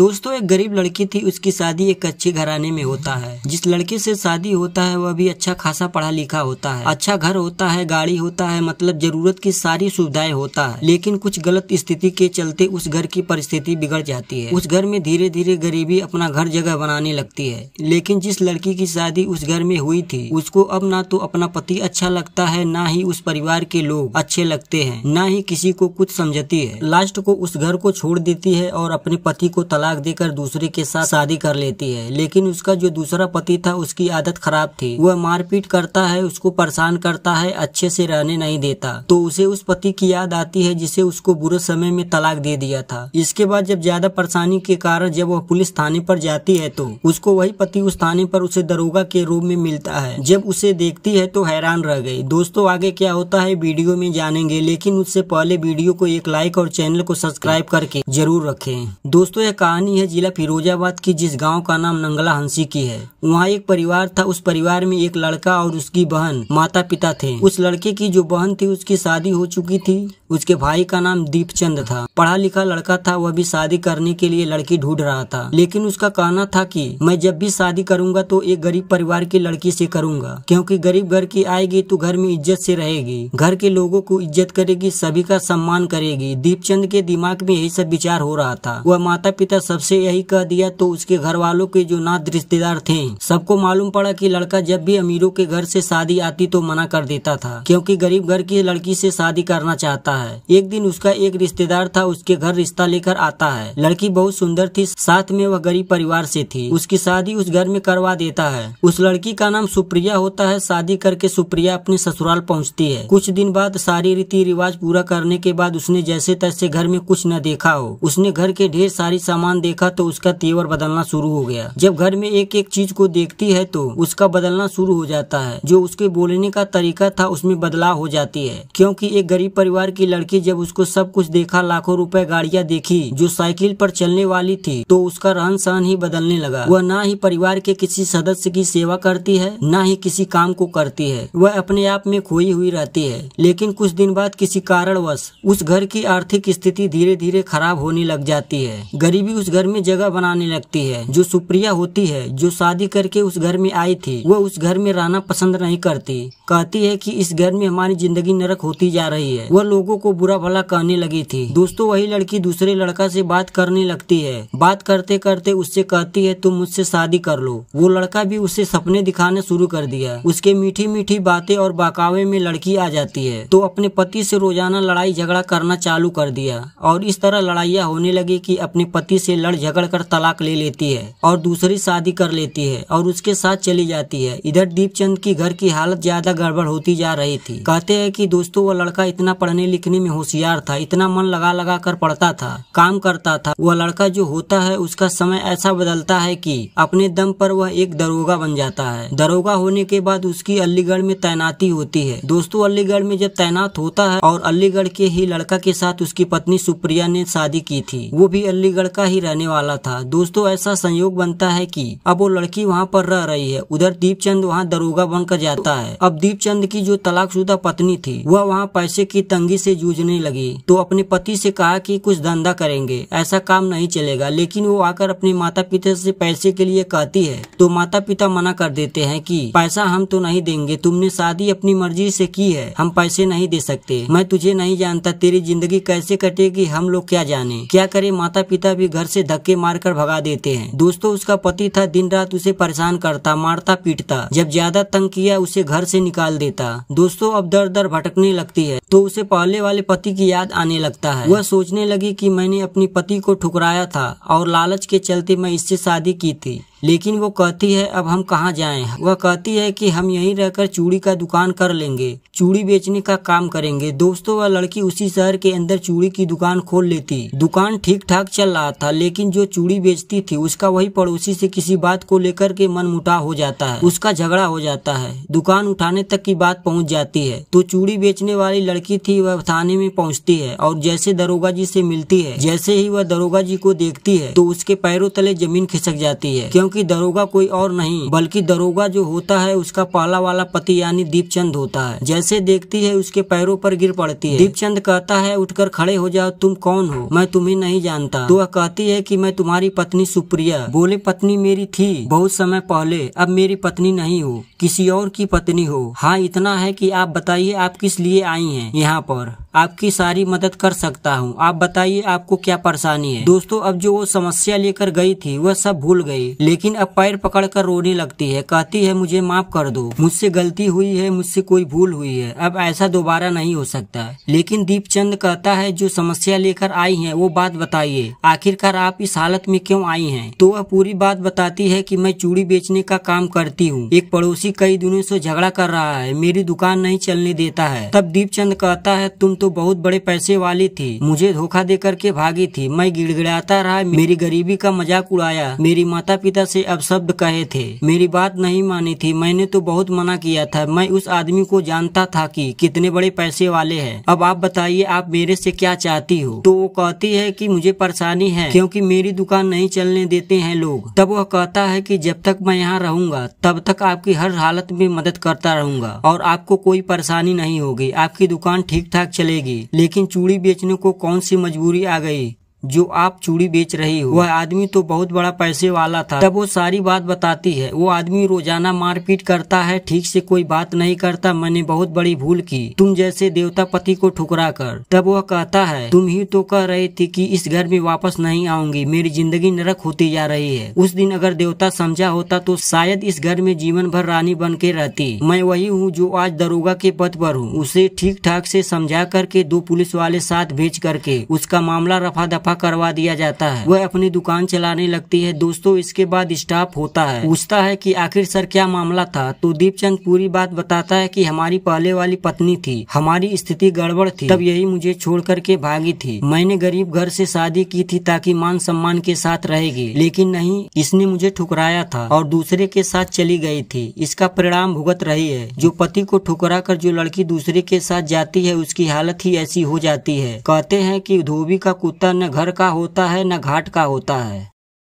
दोस्तों एक गरीब लड़की थी, उसकी शादी एक अच्छे घराने में होता है। जिस लड़के से शादी होता है वह भी अच्छा खासा पढ़ा लिखा होता है, अच्छा घर होता है, गाड़ी होता है, मतलब जरूरत की सारी सुविधाएं होता है। लेकिन कुछ गलत स्थिति के चलते उस घर की परिस्थिति बिगड़ जाती है। उस घर में धीरे धीरे गरीबी अपना घर जगह बनाने लगती है। लेकिन जिस लड़की की शादी उस घर में हुई थी उसको अब ना तो अपना पति अच्छा लगता है, ना ही उस परिवार के लोग अच्छे लगते हैं, ना ही किसी को कुछ समझती है। लास्ट को उस घर को छोड़ देती है और अपने पति को तलाक देकर दूसरे के साथ शादी कर लेती है। लेकिन उसका जो दूसरा पति था उसकी आदत खराब थी, वह मारपीट करता है, उसको परेशान करता है, अच्छे से रहने नहीं देता। तो उसे उस पति की याद आती है जिसे उसको बुरे समय में तलाक दे दिया था। इसके बाद जब ज्यादा परेशानी के कारण जब वह पुलिस थाने पर जाती है तो उसको वही पति उस थाने पर उसे दरोगा के रूप में मिलता है। जब उसे देखती है तो हैरान रह गई। दोस्तों आगे क्या होता है वीडियो में जानेंगे, लेकिन उससे पहले वीडियो को एक लाइक और चैनल को सब्सक्राइब करके जरूर रखें। दोस्तों यह कहानी है जिला फिरोजाबाद की, जिस गांव का नाम नंगला हंसी की है। वहाँ एक परिवार था, उस परिवार में एक लड़का और उसकी बहन, माता पिता थे। उस लड़के की जो बहन थी उसकी शादी हो चुकी थी। उसके भाई का नाम दीपचंद था, पढ़ा लिखा लड़का था। वह भी शादी करने के लिए लड़की ढूंढ रहा था, लेकिन उसका कहना था कि मैं जब भी शादी करूंगा तो एक गरीब परिवार की लड़की से करूंगा, क्योंकि गरीब घर की आएगी तो घर में इज्जत से रहेगी, घर के लोगों को इज्जत करेगी, सभी का सम्मान करेगी। दीपचंद के दिमाग में यही सब विचार हो रहा था। वह माता पिता सबसे यही कह दिया तो उसके घर वालों के जो नात रिश्तेदार थे सबको मालूम पड़ा कि लड़का जब भी अमीरों के घर से शादी आती तो मना कर देता था, क्योंकि गरीब घर की लड़की से शादी करना चाहता है। एक दिन उसका एक रिश्तेदार था, उसके घर रिश्ता लेकर आता है। लड़की बहुत सुंदर थी, साथ में वह गरीब परिवार से थी। उसकी शादी उस घर में करवा देता है। उस लड़की का नाम सुप्रिया होता है। शादी करके सुप्रिया अपने ससुराल पहुंचती है। कुछ दिन बाद सारी रीति रिवाज पूरा करने के बाद उसने जैसे तैसे घर में कुछ न देखा हो, उसने घर के ढेर सारी सामान देखा तो उसका तेवर बदलना शुरू हो गया। जब घर में एक एक चीज को देखती है तो उसका बदलना शुरू हो जाता है। जो उसके बोलने का तरीका था उसमें बदलाव हो जाती है, क्योंकि एक गरीब परिवार की लड़की जब उसको सब कुछ देखा, लाखों रुपए गाड़ियां देखी, जो साइकिल पर चलने वाली थी, तो उसका रहन सहन ही बदलने लगा। वह ना ही परिवार के किसी सदस्य की सेवा करती है, ना ही किसी काम को करती है। वह अपने आप में खोई हुई रहती है। लेकिन कुछ दिन बाद किसी कारणवश उस घर की आर्थिक स्थिति धीरे धीरे खराब होने लग जाती है। गरीबी उस घर में जगह बनाने लगती है। जो सुप्रिया होती है, जो शादी करके उस घर में आई थी, वह उस घर में रहना पसंद नहीं करती। कहती है कि इस घर में हमारी जिंदगी नरक होती जा रही है। वह लोगों को बुरा भला कहने लगी थी। दोस्तों वही लड़की दूसरे लड़का से बात करने लगती है। बात करते करते उससे कहती है तुम मुझसे शादी कर लो। वो लड़का भी उसे सपने दिखाने शुरू कर दिया। उसके मीठी मीठी बातें और बहकावे में लड़की आ जाती है तो अपने पति से रोजाना लड़ाई झगड़ा करना चालू कर दिया। और इस तरह लड़ाइयाँ होने लगी कि अपने पति से लड़ झगड़ कर तलाक ले लेती है और दूसरी शादी कर लेती है और उसके साथ चली जाती है। इधर दीपचंद की घर की हालत ज्यादा गड़बड़ होती जा रही थी। कहते हैं कि दोस्तों वह लड़का इतना पढ़ने लिखने में होशियार था, इतना मन लगा लगा कर पढ़ता था, काम करता था। वह लड़का जो होता है उसका समय ऐसा बदलता है कि अपने दम पर वह एक दरोगा बन जाता है। दरोगा होने के बाद उसकी अलीगढ़ में तैनाती होती है। दोस्तों अलीगढ़ में जब तैनात होता है और अलीगढ़ के ही लड़का के साथ उसकी पत्नी सुप्रिया ने शादी की थी, वो भी अलीगढ़ का ही रहने वाला था। दोस्तों ऐसा संयोग बनता है कि अब वो लड़की वहाँ पर रह रही है, उधर दीपचंद वहाँ दरोगा बनकर जाता है। अब दीपचंद की जो तलाकशुदा पत्नी थी वह वहाँ पैसे की तंगी से जूझने लगी, तो अपने पति से कहा कि कुछ धंधा करेंगे, ऐसा काम नहीं चलेगा। लेकिन वो आकर अपने माता पिता से पैसे के लिए कहती है तो माता पिता मना कर देते हैं कि पैसा हम तो नहीं देंगे, तुमने शादी अपनी मर्जी से की है, हम पैसे नहीं दे सकते। मैं तुझे नहीं जानता, तेरी जिंदगी कैसे कटेगी हम लोग क्या जाने। क्या करे, माता पिता भी घर से धक्के मारकर भगा देते हैं। दोस्तों उसका पति था, दिन रात उसे परेशान करता, मारता पीटता, जब ज्यादा तंग किया उसे घर से निकाल देता। दोस्तों अब दर दर भटकने लगती है तो उसे पहले वाले पति की याद आने लगता है। वह सोचने लगी कि मैंने अपनी पति को ठुकराया था और लालच के चलते मैं इससे शादी की थी। लेकिन वो कहती है अब हम कहाँ जाएं। वह कहती है कि हम यहीं रहकर चूड़ी का दुकान कर लेंगे, चूड़ी बेचने का काम करेंगे। दोस्तों वह लड़की उसी शहर के अंदर चूड़ी की दुकान खोल लेती। दुकान ठीक ठाक चल रहा था, लेकिन जो चूड़ी बेचती थी उसका वही पड़ोसी से किसी बात को लेकर के मन मुटाव हो जाता है, उसका झगड़ा हो जाता है, दुकान उठाने तक की बात पहुँच जाती है। तो चूड़ी बेचने वाली लड़की थी, वह थाने में पहुँचती है और जैसे दरोगा जी से मिलती है, जैसे ही वह दरोगा जी को देखती है तो उसके पैरों तले जमीन खिसक जाती है, क्योंकि दरोगा कोई और नहीं बल्कि दरोगा जो होता है उसका पहला वाला पति यानी दीपचंद होता है। जैसे देखती है उसके पैरों पर गिर पड़ती है। दीपचंद कहता है उठकर खड़े हो जाओ, तुम कौन हो? मैं तुम्हें नहीं जानता। तो वह कहती है कि मैं तुम्हारी पत्नी सुप्रिया। बोले पत्नी मेरी थी बहुत समय पहले, अब मेरी पत्नी नहीं हो, किसी और की पत्नी हो। हाँ इतना है कि आप बताइए आप किस लिए आई हैं यहाँ पर? आपकी सारी मदद कर सकता हूँ, आप बताइए आपको क्या परेशानी है। दोस्तों अब जो वो समस्या लेकर गई थी वह सब भूल गई, लेकिन अब पैर पकड़कर रोने लगती है। कहती है मुझे माफ कर दो, मुझसे गलती हुई है, मुझसे कोई भूल हुई है, अब ऐसा दोबारा नहीं हो सकता। लेकिन दीपचंद कहता है जो समस्या लेकर आई है वो बात बताइए, आखिरकार आप इस हालत में क्यों आई हैं? तो वह पूरी बात बताती है कि मैं चूड़ी बेचने का काम करती हूँ, एक पड़ोसी कई दिनों से झगड़ा कर रहा है, मेरी दुकान नहीं चलने देता है। तब दीपचंद कहता है तुम तो बहुत बड़े पैसे वाली थी, मुझे धोखा दे करके भागी थी, मैं गिड़गिड़ाता रहा, मेरी गरीबी का मजाक उड़ाया, मेरी माता पिता से अपशब्द कहे थे, मेरी बात नहीं मानी थी, मैंने तो बहुत मना किया था, मैं उस आदमी को जानता था कि कितने बड़े पैसे वाले हैं। अब आप बताइए आप मेरे से क्या चाहती हो? तो वो कहती है कि मुझे परेशानी है क्योंकि मेरी दुकान नहीं चलने देते हैं लोग। तब वह कहता है कि जब तक मैं यहाँ रहूंगा तब तक आपकी हर हालत में मदद करता रहूंगा और आपको कोई परेशानी नहीं होगी, आपकी दुकान ठीक ठाक चलेगी। लेकिन चूड़ी बेचने को कौन सी मजबूरी आ गई जो आप चूड़ी बेच रही हो? वह आदमी तो बहुत बड़ा पैसे वाला था। तब वो सारी बात बताती है। वो आदमी रोजाना मारपीट करता है, ठीक से कोई बात नहीं करता, मैंने बहुत बड़ी भूल की तुम जैसे देवता पति को ठुकरा कर। तब वह कहता है तुम ही तो कह रही थी कि इस घर में वापस नहीं आऊंगी, मेरी जिंदगी नरक होती जा रही है। उस दिन अगर देवता समझा होता तो शायद इस घर में जीवन भर रानी बन के रहती। मैं वही हूँ जो आज दरोगा के पद पर हूँ। उसे ठीक ठाक से समझा करके 2 पुलिस वाले साथ भेज करके उसका मामला रफा दफा करवा दिया जाता है। वह अपनी दुकान चलाने लगती है। दोस्तों इसके बाद स्टाफ होता है, पूछता है कि आखिर सर क्या मामला था? तो दीपचंद पूरी बात बताता है कि हमारी पहले वाली पत्नी थी, हमारी स्थिति गड़बड़ थी, तब यही मुझे छोड़ करके भागी थी। मैंने गरीब घर से शादी की थी ताकि मान सम्मान के साथ रहेगी, लेकिन नहीं, इसने मुझे ठुकराया था और दूसरे के साथ चली गई थी। इसका परिणाम भुगत रही है। जो पति को ठुकरा कर जो लड़की दूसरे के साथ जाती है उसकी हालत ही ऐसी हो जाती है। कहते हैं कि धोबी का कुत्ता न घर का होता है न घाट का होता है।